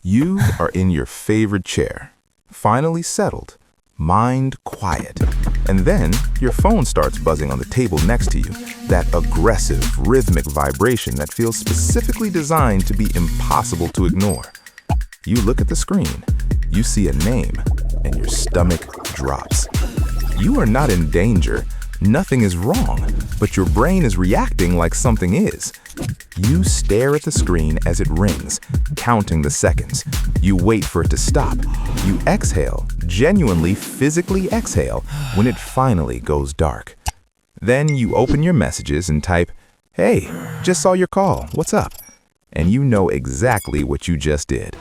You are in your favorite chair, finally settled, mind quiet, and then your phone starts buzzing on the table next to you, that aggressive, rhythmic vibration that feels specifically designed to be impossible to ignore. You look at the screen, you see a name, and your stomach drops. You are not in danger. Nothing is wrong, but your brain is reacting like something is. You stare at the screen as it rings, counting the seconds. You wait for it to stop. You exhale, genuinely, physically exhale, when it finally goes dark. Then you open your messages and type, "Hey, just saw your call, what's up?" And you know exactly what you just did.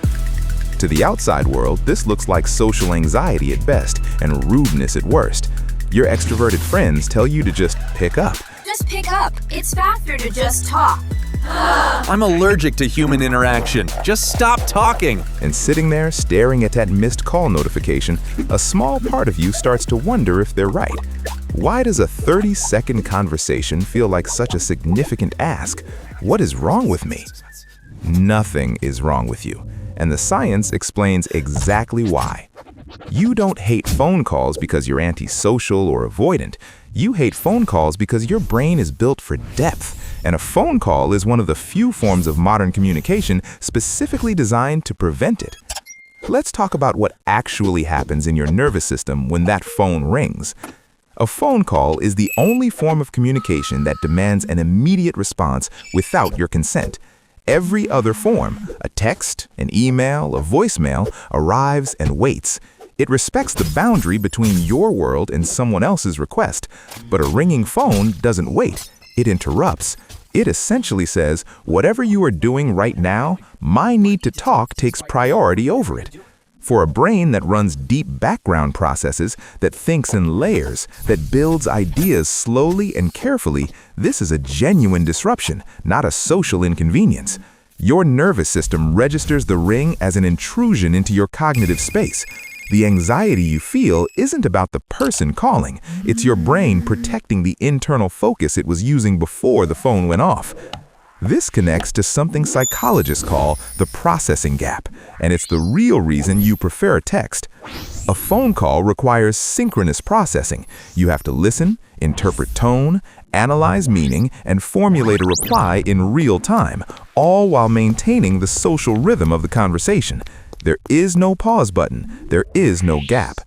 To the outside world, this looks like social anxiety at best and rudeness at worst. Your extroverted friends tell you to just pick up. Just pick up. It's faster to just talk. I'm allergic to human interaction. Just stop talking. And sitting there staring at that missed call notification, a small part of you starts to wonder if they're right. Why does a 30-second conversation feel like such a significant ask? What is wrong with me? Nothing is wrong with you, and the science explains exactly why. You don't hate phone calls because you're antisocial or avoidant. You hate phone calls because your brain is built for depth, and a phone call is one of the few forms of modern communication specifically designed to prevent it. Let's talk about what actually happens in your nervous system when that phone rings. A phone call is the only form of communication that demands an immediate response without your consent. Every other form, a text, an email, a voicemail, arrives and waits. It respects the boundary between your world and someone else's request. But a ringing phone doesn't wait. It interrupts. It essentially says, whatever you are doing right now, my need to talk takes priority over it. For a brain that runs deep background processes, that thinks in layers, that builds ideas slowly and carefully, this is a genuine disruption, not a social inconvenience. Your nervous system registers the ring as an intrusion into your cognitive space. The anxiety you feel isn't about the person calling. It's your brain protecting the internal focus it was using before the phone went off. This connects to something psychologists call the processing gap, and it's the real reason you prefer a text. A phone call requires synchronous processing. You have to listen, interpret tone, analyze meaning, and formulate a reply in real time, all while maintaining the social rhythm of the conversation. There is no pause button. There is no gap.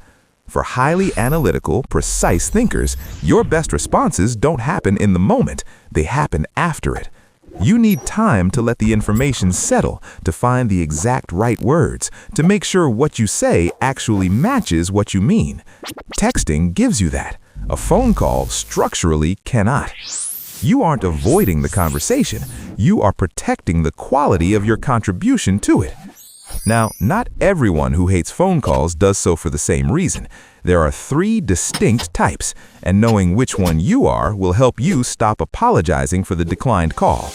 For highly analytical, precise thinkers, your best responses don't happen in the moment. They happen after it. You need time to let the information settle, to find the exact right words, to make sure what you say actually matches what you mean. Texting gives you that. A phone call structurally cannot. You aren't avoiding the conversation. You are protecting the quality of your contribution to it. Now, not everyone who hates phone calls does so for the same reason. There are 3 distinct types, and knowing which one you are will help you stop apologizing for the declined call.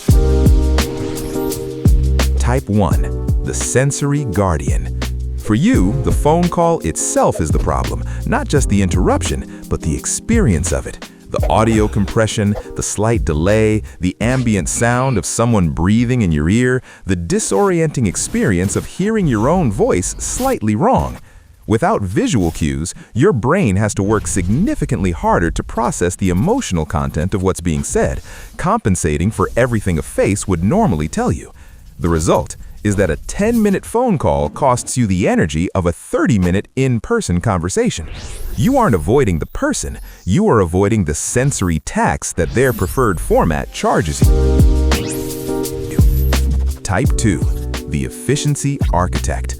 Type 1, the sensory guardian. For you, the phone call itself is the problem, not just the interruption, but the experience of it. The audio compression, the slight delay, the ambient sound of someone breathing in your ear, the disorienting experience of hearing your own voice slightly wrong. Without visual cues, your brain has to work significantly harder to process the emotional content of what's being said, compensating for everything a face would normally tell you. The result is that a 10-minute phone call costs you the energy of a 30-minute in-person conversation. You aren't avoiding the person, you are avoiding the sensory tax that their preferred format charges you. Type 2, the efficiency architect.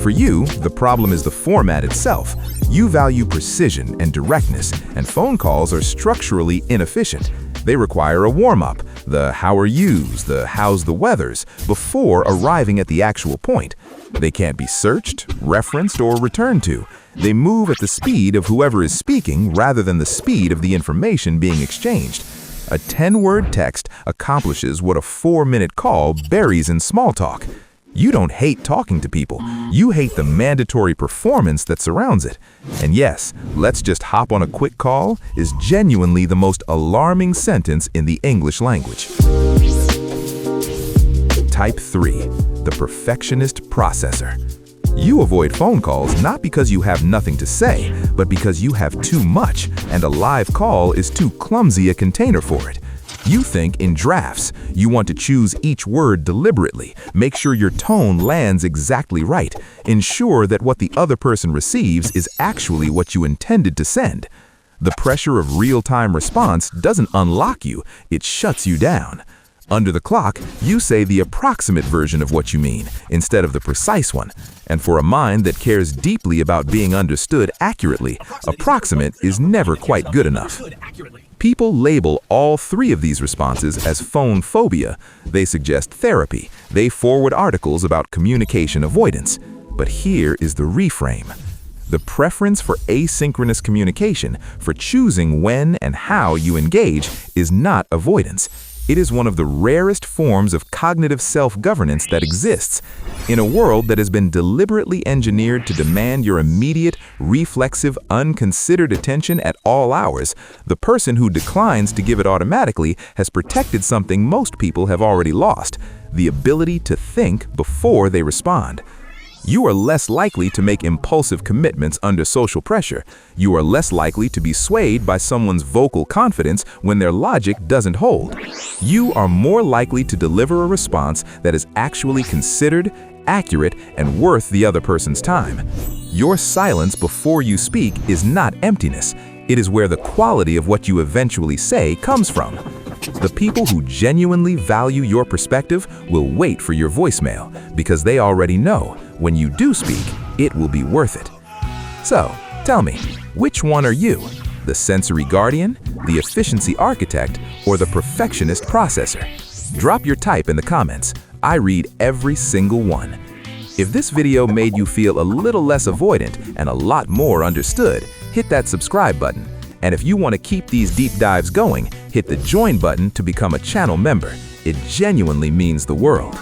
For you, the problem is the format itself. You value precision and directness, and phone calls are structurally inefficient. They require a warm-up, the how are yous, the how's the weathers, before arriving at the actual point. They can't be searched, referenced, or returned to. They move at the speed of whoever is speaking rather than the speed of the information being exchanged. A 10-word text accomplishes what a 4-minute call buries in small talk. You don't hate talking to people. You hate the mandatory performance that surrounds it. And yes, let's just hop on a quick call is genuinely the most alarming sentence in the English language. Type 3, the perfectionist processor. You avoid phone calls not because you have nothing to say, but because you have too much, and a live call is too clumsy a container for it. You think in drafts. You want to choose each word deliberately, make sure your tone lands exactly right, ensure that what the other person receives is actually what you intended to send. The pressure of real-time response doesn't unlock you, it shuts you down. Under the clock, you say the approximate version of what you mean, instead of the precise one. And for a mind that cares deeply about being understood accurately, approximate is never quite good enough. People label all three of these responses as phone phobia. They suggest therapy. They forward articles about communication avoidance. But here is the reframe. The preference for asynchronous communication, for choosing when and how you engage, is not avoidance. It is one of the rarest forms of cognitive self-governance that exists. In a world that has been deliberately engineered to demand your immediate, reflexive, unconsidered attention at all hours, the person who declines to give it automatically has protected something most people have already lost: the ability to think before they respond. You are less likely to make impulsive commitments under social pressure. You are less likely to be swayed by someone's vocal confidence when their logic doesn't hold. You are more likely to deliver a response that is actually considered, accurate, and worth the other person's time. Your silence before you speak is not emptiness. It is where the quality of what you eventually say comes from. The people who genuinely value your perspective will wait for your voicemail because they already know when you do speak, it will be worth it. So, tell me, which one are you? The sensory guardian, the efficiency architect, or the perfectionist processor? Drop your type in the comments. I read every single one. If this video made you feel a little less avoidant and a lot more understood, hit that subscribe button. And if you want to keep these deep dives going, hit the join button to become a channel member. It genuinely means the world.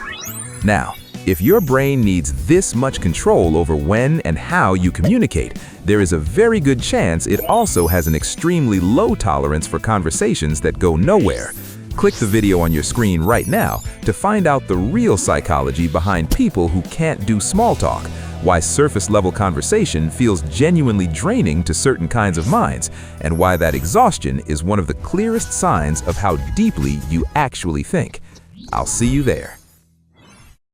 Now, if your brain needs this much control over when and how you communicate, there is a very good chance it also has an extremely low tolerance for conversations that go nowhere. Click the video on your screen right now to find out the real psychology behind people who can't do small talk, why surface-level conversation feels genuinely draining to certain kinds of minds, and why that exhaustion is one of the clearest signs of how deeply you actually think. I'll see you there.